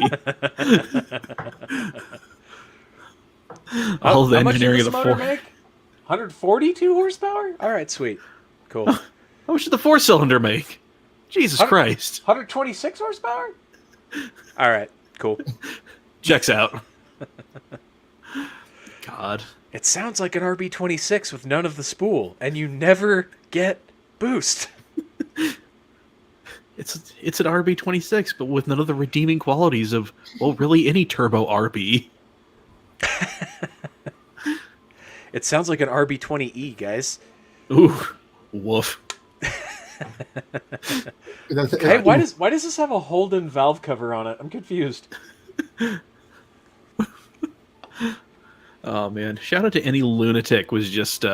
All the How much did engineering this of the motor four. make? 142 horsepower? All right, sweet. Cool. How much did the 4-cylinder make? Jesus Christ. 126 horsepower? All right, cool. Checks out. God. It sounds like an RB26 with none of the spool, and you never get boost. It's an RB26, but with none of the redeeming qualities of, well, really any turbo RB. It sounds like an RB20E, guys. Ooh. Woof. Hey, why does this have a Holden valve cover on it? I'm confused. Oh man! Shout out to any lunatic was just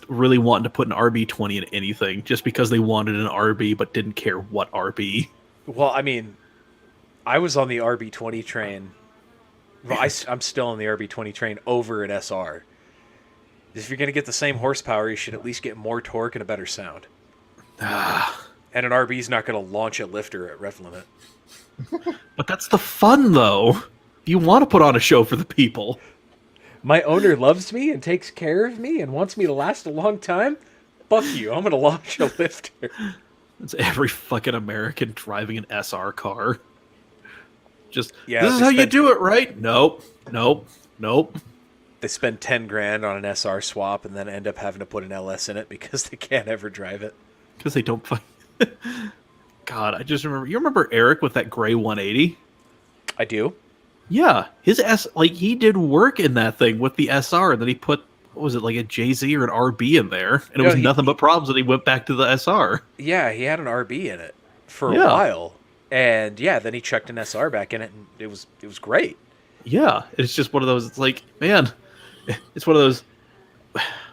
really wanting to put an RB20 in anything just because they wanted an RB but didn't care what RB. Well, I mean, I was on the RB20 train. Well, I'm still on the RB20 train over an SR. If you're going to get the same horsepower, you should at least get more torque and a better sound. And an RB's not going to launch a lifter at rev limit. But that's the fun, though. You want to put on a show for the people. My owner loves me and takes care of me and wants me to last a long time. Fuck you, I'm going to launch a lifter. It's every fucking American driving an SR car. Just, Yeah, this is they how you spend- do it, right? Nope. They spend 10 grand on an SR swap and then end up having to put an LS in it because they can't ever drive it. Because they don't find... God, I just remember... You remember Eric with that gray 180? I do. Yeah, he did work in that thing with the SR, and then he put, what was it, like a JZ or an RB in there, and it was nothing but problems, and he went back to the SR. Yeah, he had an RB in it for a Yeah. while. And yeah, then he chucked an SR back in it, and it was great. Yeah, it's just one of those, it's like, man, it's one of those,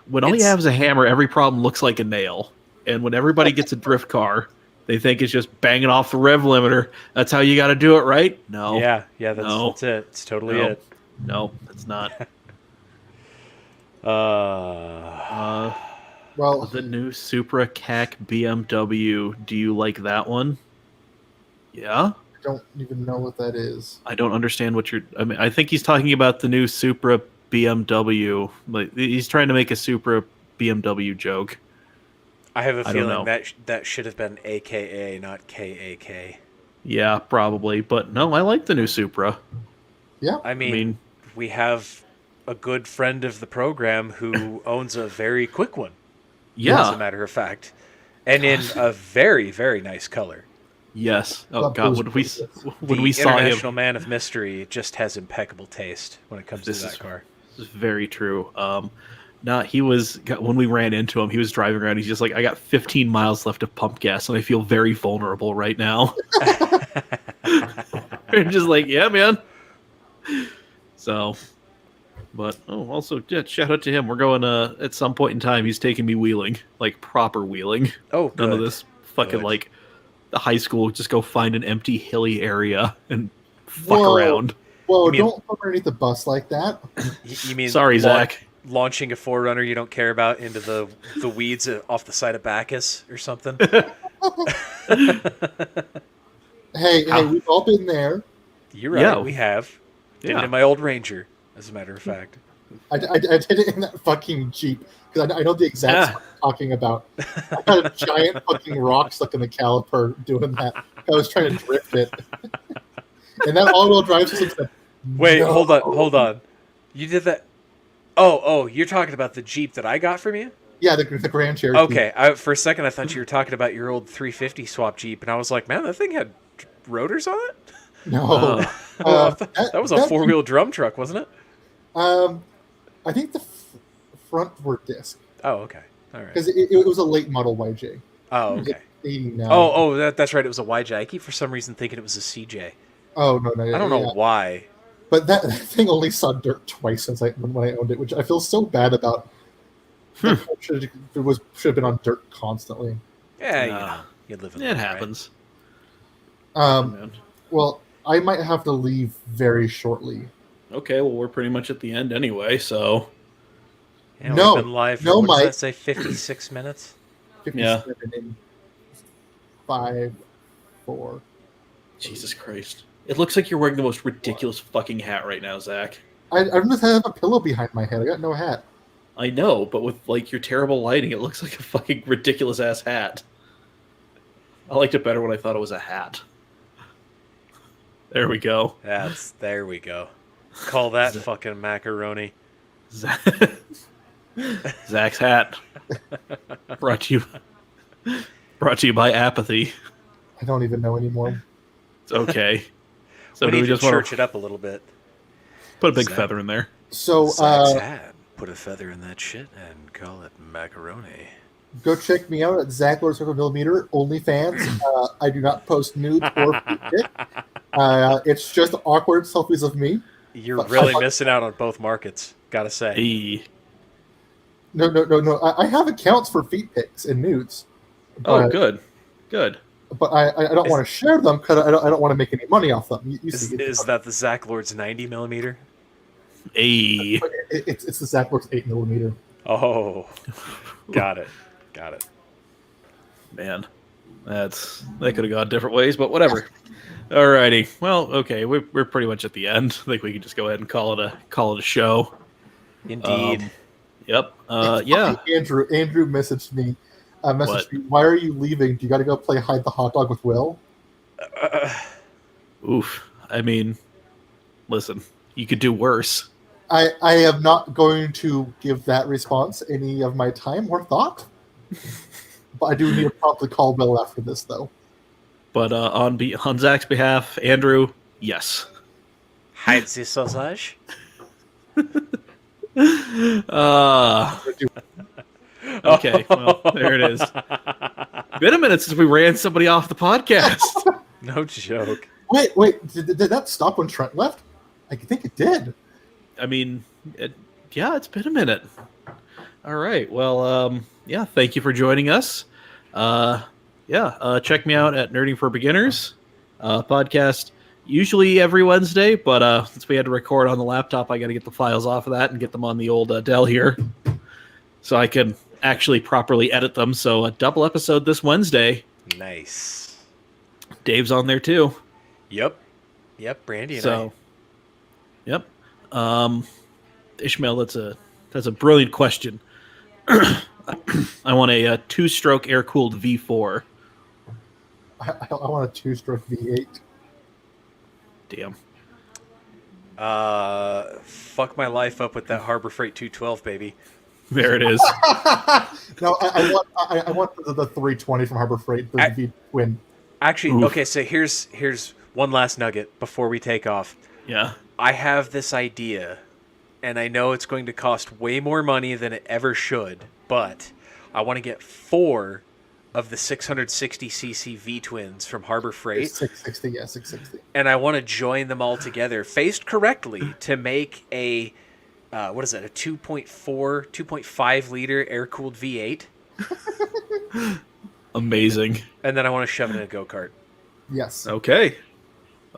when all you have is a hammer, every problem looks like a nail, and when everybody gets a drift car, they think it's just banging off the rev limiter. That's how you got to do it, right? No. Yeah, that's it. It's totally it. No, it's not. Well, The new Supra CAC BMW. Do you like that one? Yeah? I don't even know what that is. I don't understand what you're... I mean, I think he's talking about the new Supra BMW. Like, he's trying to make a Supra BMW joke. I have a I don't feeling know. that should have been AKA, not KAK. Yeah, probably. But no, I like the new Supra. Yeah. I mean, we have a good friend of the program who owns a very quick one. Yeah. As a matter of fact, and in a very, very nice color. Yes. Oh That God, was when we The saw him, International Man of Mystery just has impeccable taste when it comes to that car. this is very true. When we ran into him, he was driving around. He's just like, I got 15 miles left of pump gas, and I feel very vulnerable right now. And just like, yeah, man. So, but also, yeah, shout out to him. We're going at some point in time. He's taking me wheeling, like proper wheeling. Oh, none of good. this fucking Good. like the high school. Just go find an empty hilly area and fuck Whoa. around. Whoa, You mean- don't put underneath the bus like that. You mean Sorry, Zach. launching a Forerunner you don't care about into the weeds off the side of Bacchus or something? Hey, we've all been there. You're right. Yeah. We have. Did Yeah. it in my old Ranger, as a matter of fact. I did it in that fucking Jeep because I know the exact stuff I'm talking about. I had a giant fucking rock stuck in the caliper doing that. I was trying to drift it. And that all-wheel drive system said, Wait, no. hold on. You did that? Oh, you're talking about the Jeep that I got from you? Yeah, the Grand Cherokee. Okay, for a second I thought you were talking about your old 350 swap Jeep, and I was like, man, that thing had rotors on it? No. That was a four-wheel drum truck, wasn't it? I think the front were disc Oh, okay. All right. because it was a late model YJ. Oh, It was okay. 89. That's right. It was a YJ. I keep for some reason thinking it was a CJ. Oh no! I don't know why. But that thing only saw dirt twice since when I owned it, which I feel so bad about. It should have been on dirt constantly. Yeah, you live in It that, happens. Um, well, I might have to leave very shortly. Okay, well, we're pretty much at the end anyway, so Right? Yeah, No, we've been live for, no, what does Mike. that say, 56 minutes? 57 in 5, 4. Jesus Christ. It looks like you're wearing the most ridiculous fucking hat right now, Zach. I just have a pillow behind my head. I got no hat. I know, but with like your terrible lighting, it looks like a fucking ridiculous ass hat. I liked it better when I thought it was a hat. There we go. There we go. Call that fucking macaroni. Zach's hat. Brought to you by apathy. I don't even know anymore. It's okay. So We do need we to just want church to it up a little bit. put a big Zach. feather in there? So Zach's hat. Put a feather in that shit and call it macaroni. go check me out at Zach Lord Circle Millimeter OnlyFans. I do not post nudes or feet pic. It's just awkward selfies of me. You're really missing out on both markets, gotta say. Hey. No. I have accounts for feet pics and nudes. Oh, But- good. Good. But I don't want to share them because I don't want to make any money off them. You see, Is that the Zach Lord's 90 millimeter? Hey. it's the Zach Works 8mm. Oh, got it. Man. That could have gone different ways, but whatever. Alrighty. Well, okay, we're pretty much at the end. I think we can just go ahead and call it a show. Indeed. Yep. Yeah. Andrew messaged me. What? Why are you leaving? Do you got to go play hide the hot dog with Will? Oof. I mean, listen, you could do worse. I am not going to give that response any of my time or thought. But I do need to promptly call Will after this, though. But on Zach's behalf, Andrew, yes. Hide the sausage. Okay, well, there it is. Been a minute since we ran somebody off the podcast. No joke. Wait. Did that stop when Trent left? I think it did. I mean, it's been a minute. All right. Well, yeah, thank you for joining us. Check me out at Nerding for Beginners podcast, usually every Wednesday, but since we had to record on the laptop, I got to get the files off of that and get them on the old Dell here so I can actually properly edit them. So a double episode this Wednesday. Nice. Dave's on there too. Yep, Brandy and So, yep. Ishmael, that's a brilliant question. I want a two-stroke air-cooled V4. I want a 2-stroke V8. Damn. Fuck my life up with that Harbor Freight 212, baby. There it is. No, I want the 320 from Harbor Freight, the V twin. Actually, Oof. okay, so here's one last nugget before we take off. Yeah. I have this idea, and I know it's going to cost way more money than it ever should, but I want to get 4 of the 660cc V-twins from Harbor Freight. 660, yeah, 660. And I want to join them all together, faced correctly, to make a, what is that, a 2.5 liter air-cooled V8. Amazing. And then I want to shove it in a go-kart. Yes. Okay.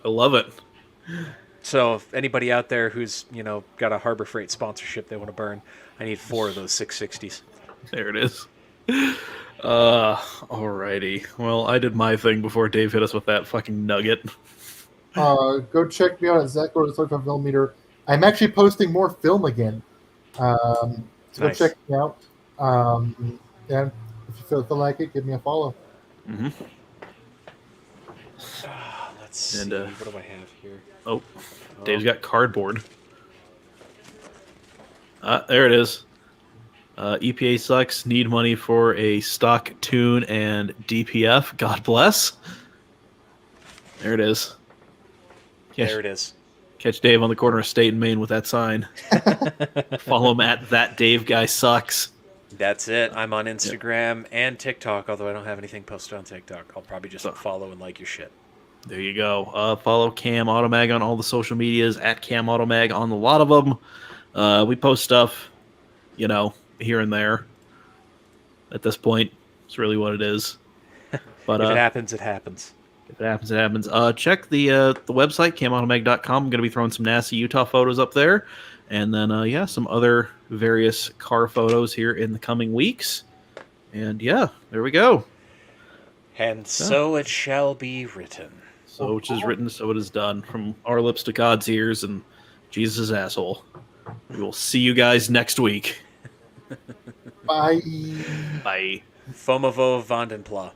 I love it. So if anybody out there who's, got a Harbor Freight sponsorship they want to burn, I need 4 of those 660s. There it is. Alrighty. Well, I did my thing before Dave hit us with that fucking nugget. Go check me out at Zach or 35mm. I'm actually posting more film again. So Nice. go check me out. And if you feel like it, give me a follow. Mm-hmm. Let's see. And, What do I have here? Oh, Dave's got cardboard. There it is. EPA sucks. Need money for a stock tune and DPF. God bless. There it is. There it is. Catch Dave on the corner of State and Main with that sign. Follow him at that Dave guy sucks. That's it. I'm on Instagram and TikTok, although I don't have anything posted on TikTok. I'll probably just follow and like your shit. There you go. Follow Cam Automag on all the social medias, at Cam Automag on a lot of them. We post stuff, here and there. At this point, it's really what it is. But if it happens, it happens. If it happens, it happens. Check the website, camautomag.com. I'm going to be throwing some nasty Utah photos up there. And then, some other various car photos here in the coming weeks. And, there we go. And so it shall be written. So which is written, so it is done. From our lips to God's ears and Jesus' asshole. We will see you guys next week. Bye. Bye. Fomovo Vandenpla.